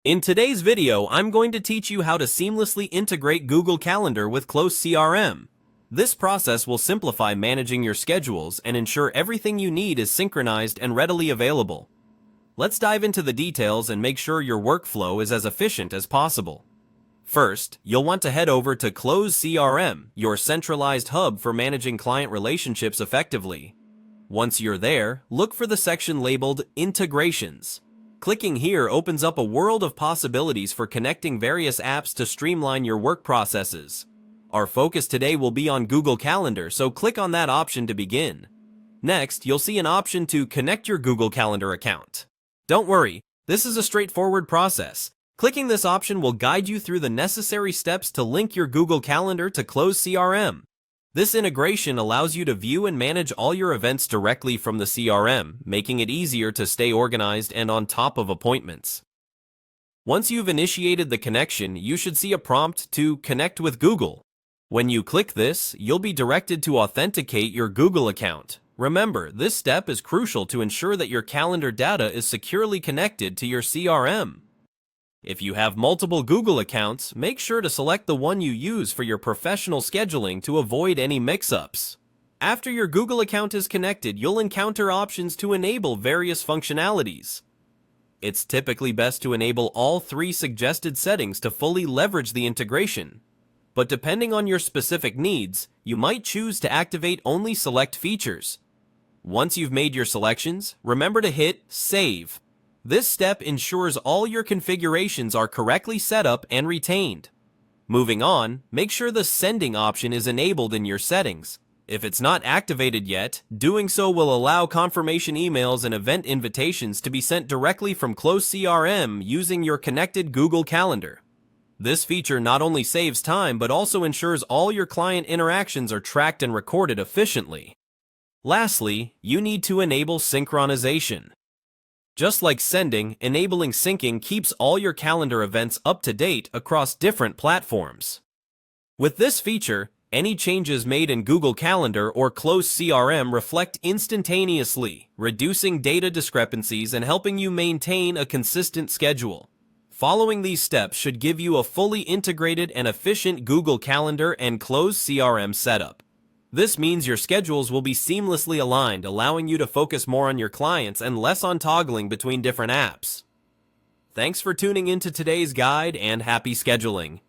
In today's video, I'm going to teach you how to seamlessly integrate Google Calendar with Close CRM. This process will simplify managing your schedules and ensure everything you need is synchronized and readily available. Let's dive into the details and make sure your workflow is as efficient as possible. First, you'll want to head over to Close CRM, your centralized hub for managing client relationships effectively. Once you're there, look for the section labeled Integrations. Clicking here opens up a world of possibilities for connecting various apps to streamline your work processes. Our focus today will be on Google Calendar, so click on that option to begin. Next, you'll see an option to connect your Google Calendar account. Don't worry, this is a straightforward process. Clicking this option will guide you through the necessary steps to link your Google Calendar to Close CRM. This integration allows you to view and manage all your events directly from the CRM, making it easier to stay organized and on top of appointments. Once you've initiated the connection, you should see a prompt to connect with Google. When you click this, you'll be directed to authenticate your Google account. Remember, this step is crucial to ensure that your calendar data is securely connected to your CRM. If you have multiple Google accounts, make sure to select the one you use for your professional scheduling to avoid any mix-ups. After your Google account is connected, you'll encounter options to enable various functionalities. It's typically best to enable all three suggested settings to fully leverage the integration. But depending on your specific needs, you might choose to activate only select features. Once you've made your selections, remember to hit Save. This step ensures all your configurations are correctly set up and retained. Moving on, make sure the sending option is enabled in your settings. If it's not activated yet, doing so will allow confirmation emails and event invitations to be sent directly from Close CRM using your connected Google Calendar. This feature not only saves time but also ensures all your client interactions are tracked and recorded efficiently. Lastly, you need to enable synchronization. Just like sending, enabling syncing keeps all your calendar events up to date across different platforms. With this feature, any changes made in Google Calendar or Close CRM reflect instantaneously, reducing data discrepancies and helping you maintain a consistent schedule. Following these steps should give you a fully integrated and efficient Google Calendar and Close CRM setup. This means your schedules will be seamlessly aligned, allowing you to focus more on your clients and less on toggling between different apps. Thanks for tuning into today's guide and happy scheduling.